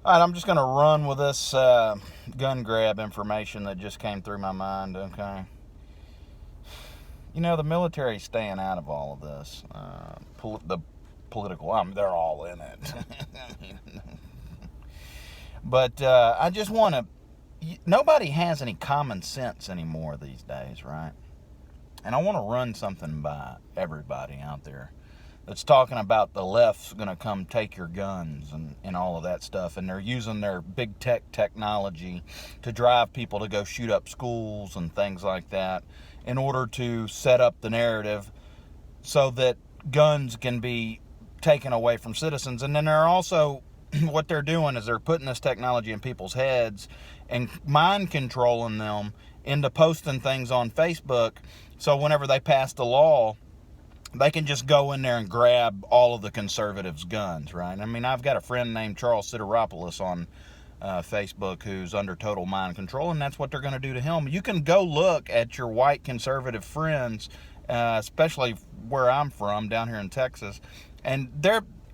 All right, I'm just going to run with this gun grab information that just came through my mind, okay? You know, the military's staying out of all of this. The political, they're all in it. But I just want to, nobody has any common sense anymore these days, right? And I want to run something by everybody out there that's talking about the left's going to come take your guns and all of that stuff. And they're using their big technology to drive people to go shoot up schools and things like that in order to set up the narrative so that guns can be taken away from citizens. And then they're also, what they're doing is they're putting this technology in people's heads and mind controlling them into posting things on Facebook. So whenever they pass the law, they can just go in there and grab all of the conservatives' guns, right? I mean, I've got a friend named Charles Sideropoulos on Facebook who's under total mind control, and that's what they're going to do to him. You can go look at your white conservative friends, especially where I'm from, down here in Texas, and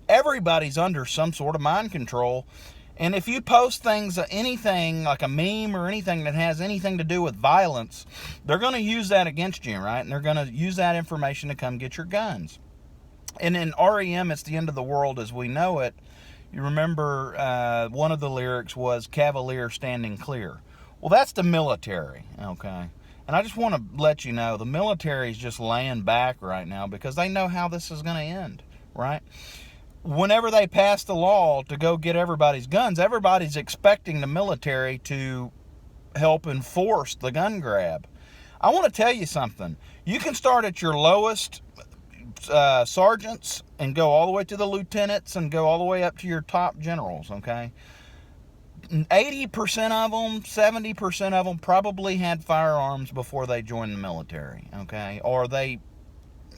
everybody's under some sort of mind control. And if you post things, anything like a meme or anything that has anything to do with violence, they're going to use that against you, right? And they're going to use that information to come get your guns. And in REM, it's the end of the world as we know it. You remember one of the lyrics was "Cavalier standing clear." Well, that's the military, okay? And I just want to let you know, the military is just laying back right now because they know how this is going to end, right? Whenever they pass the law to go get everybody's guns, everybody's expecting the military to help enforce the gun grab. I want to tell you something. You can start at your lowest sergeants and go all the way to the lieutenants and go all the way up to your top generals, okay? 80% of them, 70% of them probably had firearms before they joined the military, okay? Or they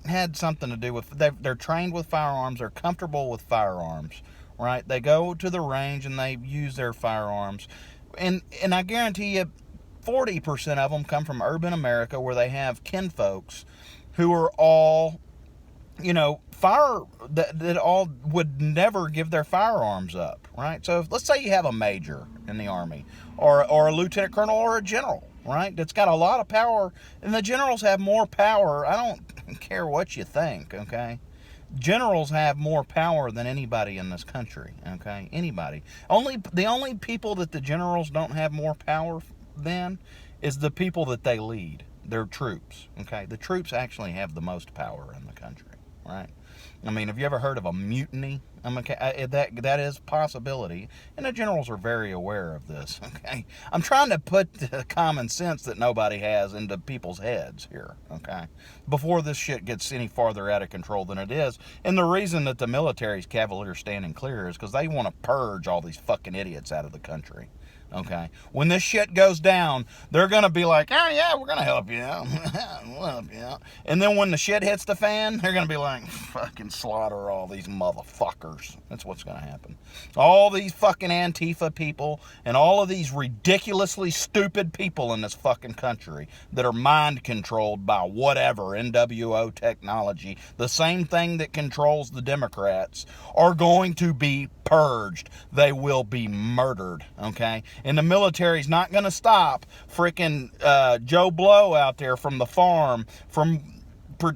had something to do with, they're trained with firearms, they're comfortable with firearms, right? They go to the range and they use their firearms. And I guarantee you 40% of them come from urban America where they have kinfolks who are all, that all would never give their firearms up, right? So let's say you have a major in the Army or a lieutenant colonel or a general, right? That's got a lot of power, and the generals have more power. I don't care what you think, okay? Generals have more power than anybody in this country, okay? Anybody. The only people that the generals don't have more power than is the people that they lead, their troops, okay? The troops actually have the most power in the country, right? I mean, have you ever heard of a mutiny? That is a possibility, and the generals are very aware of this, okay? I'm trying to put the common sense that nobody has into people's heads here, okay? Before this shit gets any farther out of control than it is. And the reason that the military's cavalier standing clear is because they want to purge all these fucking idiots out of the country. Okay, when this shit goes down, they're going to be like, oh yeah, we're going to help you out. We'll help you out. And then when the shit hits the fan, they're going to be like, fucking slaughter all these motherfuckers. That's what's going to happen. All these fucking Antifa people and all of these ridiculously stupid people in this fucking country that are mind controlled by whatever, NWO technology, the same thing that controls the Democrats, are going to be purged. They will be murdered, okay? And the military's not going to stop freaking Joe Blow out there from the farm from,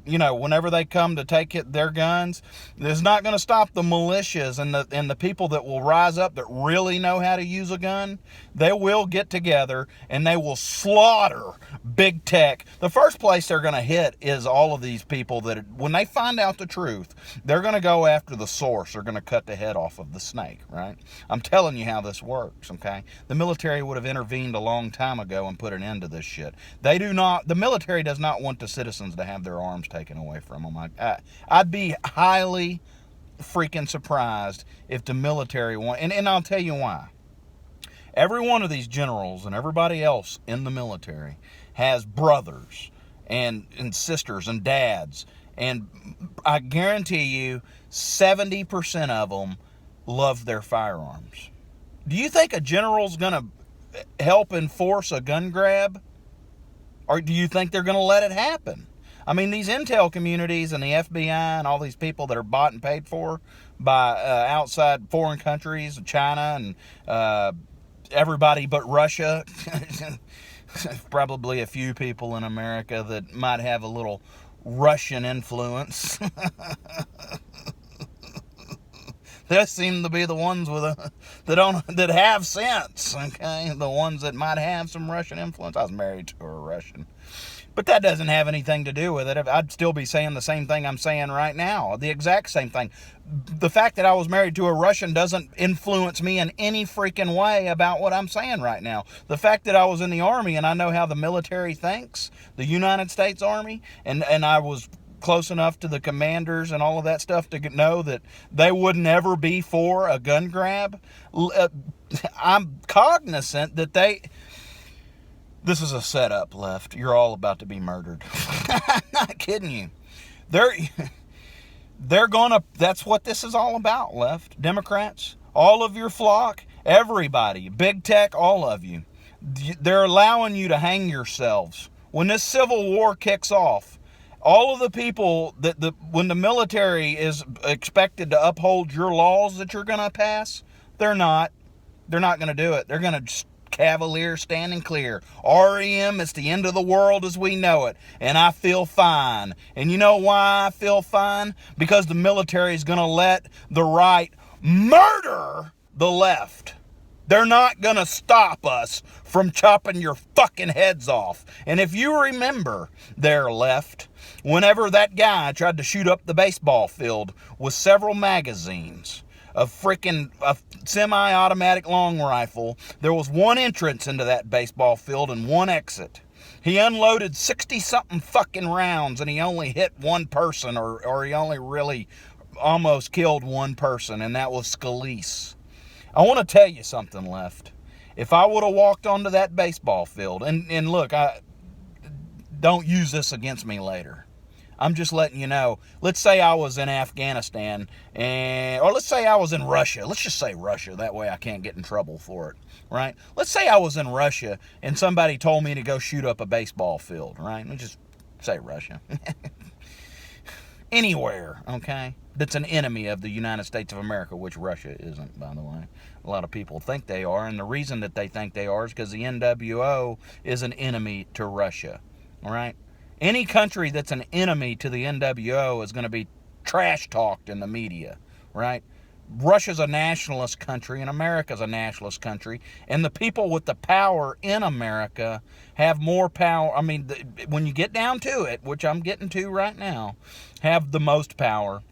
whenever they come to take their guns. It's not going to stop the militias and the people that will rise up that really know how to use a gun. They will get together and they will slaughter big tech. The first place they're going to hit is all of these people that, when they find out the truth, they're going to go after the source. They're going to cut the head off of the snake, right? I'm telling you how this works, okay? The military would have intervened a long time ago and put an end to this shit. The military does not want the citizens to have their arms taken away from them. I'd be highly freaking surprised if the military and I'll tell you why. Every one of these generals and everybody else in the military has brothers and sisters and dads, and I guarantee you 70% of them love their firearms. Do you think a general's going to help enforce a gun grab? Or do you think they're going to let it happen? I mean, these intel communities and the FBI and all these people that are bought and paid for by outside foreign countries, China and everybody but Russia. Probably a few people in America that might have a little Russian influence. They seem to be the ones with that have sense. Okay, the ones that might have some Russian influence. I was married to a Russian, but that doesn't have anything to do with it. I'd still be saying the same thing I'm saying right now, the exact same thing. The fact that I was married to a Russian doesn't influence me in any freaking way about what I'm saying right now. The fact that I was in the Army and I know how the military thinks, the United States Army, and I was close enough to the commanders and all of that stuff to know that they would never be for a gun grab. I'm cognizant that this is a setup, left. You're all about to be murdered. I'm not kidding you. They're gonna, that's what this is all about, left. Democrats, all of your flock, everybody, big tech, all of you. They're allowing you to hang yourselves. When this civil war kicks off, all of the people when the military is expected to uphold your laws that you're going to pass, they're not going to do it. They're going to just cavalier, standing clear. REM, it's the end of the world as we know it, and I feel fine. And you know why I feel fine? Because the military is going to let the right murder the left. They're not going to stop us from chopping your fucking heads off. And if you remember there, left, whenever that guy tried to shoot up the baseball field with several magazines, a semi-automatic long rifle, there was one entrance into that baseball field and one exit. He unloaded 60-something fucking rounds and he only hit one person, or he only really almost killed one person, and that was Scalise. I want to tell you something, left. If I would have walked onto that baseball field, and look, I don't use this against me later. I'm just letting you know. Let's say I was in Afghanistan, or let's say I was in Russia. Let's just say Russia. That way I can't get in trouble for it, right? Let's say I was in Russia and somebody told me to go shoot up a baseball field, right? Let's just say Russia. Anywhere, okay, that's an enemy of the United States of America, which Russia isn't, by the way. A lot of people think they are, and the reason that they think they are is because the NWO is an enemy to Russia, all right? Any country that's an enemy to the NWO is going to be trash-talked in the media, right? Russia's a nationalist country, and America's a nationalist country, and the people with the power in America have more power. I mean, when you get down to it, which I'm getting to right now, have the most power,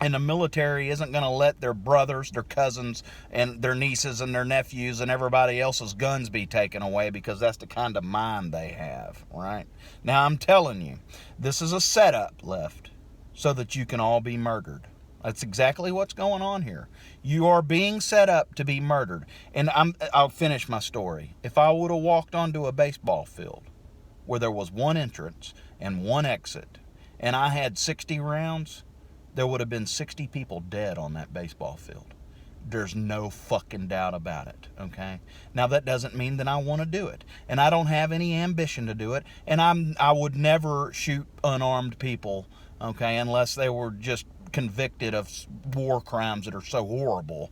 and the military isn't going to let their brothers, their cousins, and their nieces and their nephews and everybody else's guns be taken away, because that's the kind of mind they have, right? Now, I'm telling you, this is a setup, left, so that you can all be murdered. That's exactly what's going on here. You are being set up to be murdered. And I'll finish my story. If I would have walked onto a baseball field where there was one entrance and one exit, and I had 60 rounds, there would have been 60 people dead on that baseball field. There's no fucking doubt about it, okay? Now, that doesn't mean that I want to do it. And I don't have any ambition to do it. And I would never shoot unarmed people, okay, unless they were just convicted of war crimes that are so horrible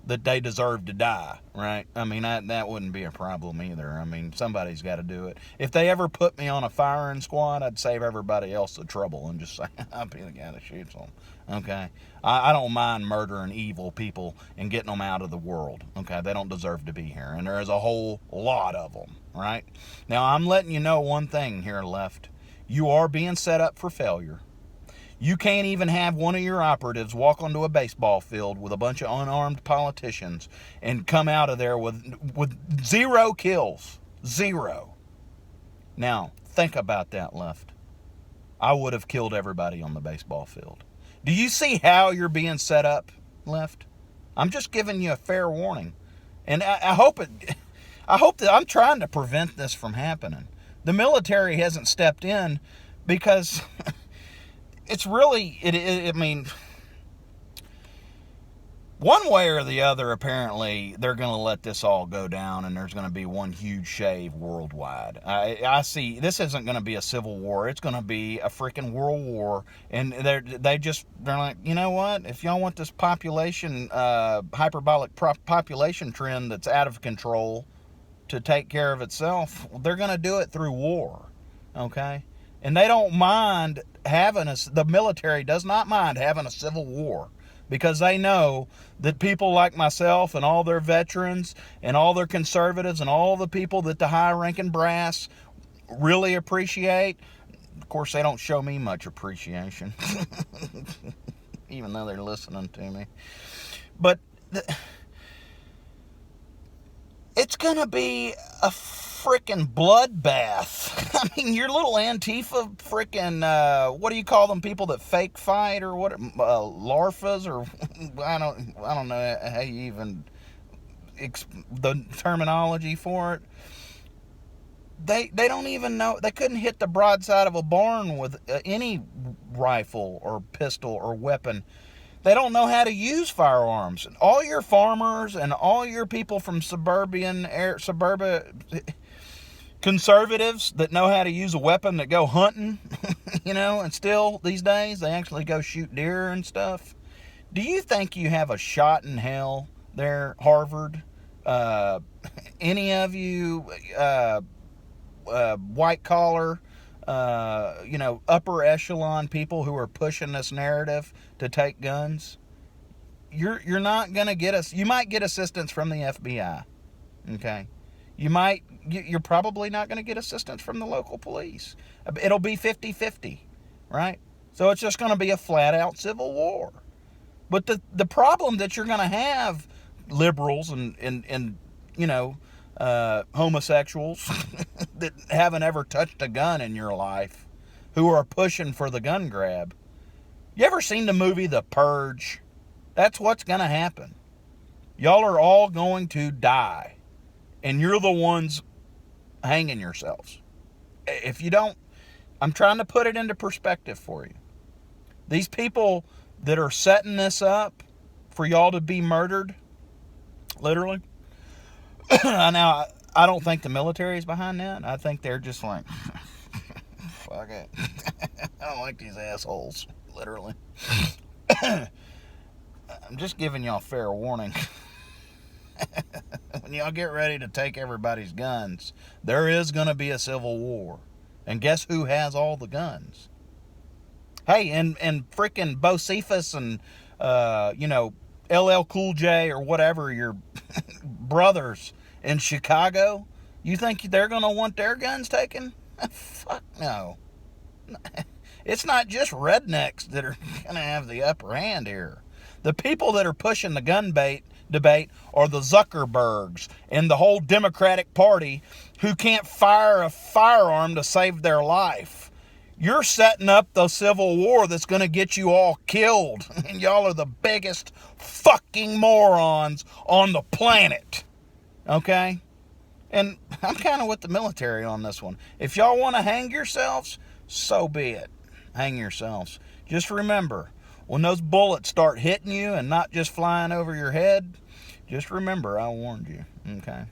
that they deserve to die, right? I mean, that wouldn't be a problem either. I mean, somebody's got to do it. If they ever put me on a firing squad, I'd save everybody else the trouble and just say, I'll be the guy that shoots them, okay? I don't mind murdering evil people and getting them out of the world, okay? They don't deserve to be here, and there is a whole lot of them, right? Now, I'm letting you know one thing here, left. You are being set up for failure. You can't even have one of your operatives walk onto a baseball field with a bunch of unarmed politicians and come out of there with 0 kills. 0. Now, think about that, left. I would have killed everybody on the baseball field. Do you see how you're being set up, left? I'm just giving you a fair warning. And I hope that I'm trying to prevent this from happening. The military hasn't stepped in because it's really, I mean, One way or the other, apparently, they're going to let this all go down, and there's going to be one huge shave worldwide. I see this isn't going to be a civil war. It's going to be a freaking world war. And they're like, you know what? If y'all want this population, hyperbolic population trend that's out of control to take care of itself, they're going to do it through war. Okay? And they don't mind the military does not mind having a civil war. Because they know that people like myself and all their veterans and all their conservatives and all the people that the high-ranking brass really appreciate, of course, they don't show me much appreciation, even though they're listening to me. But it's going to be a freaking bloodbath. I mean, your little Antifa freaking, what do you call them people that fake fight, or what, larfas, or I don't know how you even, the terminology for it. They don't even know, they couldn't hit the broadside of a barn with any rifle or pistol or weapon. They don't know how to use firearms. All your farmers and all your people from suburban conservatives that know how to use a weapon that go hunting, and still these days they actually go shoot deer and stuff. Do you think you have a shot in hell there, Harvard? Any of you white collar, upper echelon people who are pushing this narrative to take guns? You're not going to get us. You might get assistance from the FBI. Okay. You're probably not going to get assistance from the local police. It'll be 50-50, right? So it's just going to be a flat-out civil war. But the problem that you're going to have, liberals and homosexuals that haven't ever touched a gun in your life, who are pushing for the gun grab. You ever seen the movie The Purge? That's what's going to happen. Y'all are all going to die. And you're the ones hanging yourselves. If you don't, I'm trying to put it into perspective for you. These people that are setting this up for y'all to be murdered, literally. Now, I don't think the military is behind that. I think they're just like, fuck it. I don't like these assholes, literally. I'm just giving y'all fair warning. When y'all get ready to take everybody's guns, there is going to be a civil war. And guess who has all the guns? Hey, and freaking Bocephus and, LL Cool J or whatever, your brothers in Chicago, you think they're going to want their guns taken? Fuck no. It's not just rednecks that are going to have the upper hand here. The people that are pushing the gun debate are the Zuckerbergs and the whole Democratic Party who can't fire a firearm to save their life. You're setting up the civil war that's going to get you all killed. And y'all are the biggest fucking morons on the planet. Okay? And I'm kind of with the military on this one. If y'all want to hang yourselves, so be it. Hang yourselves. Just remember, when those bullets start hitting you and not just flying over your head, just remember I warned you. Okay?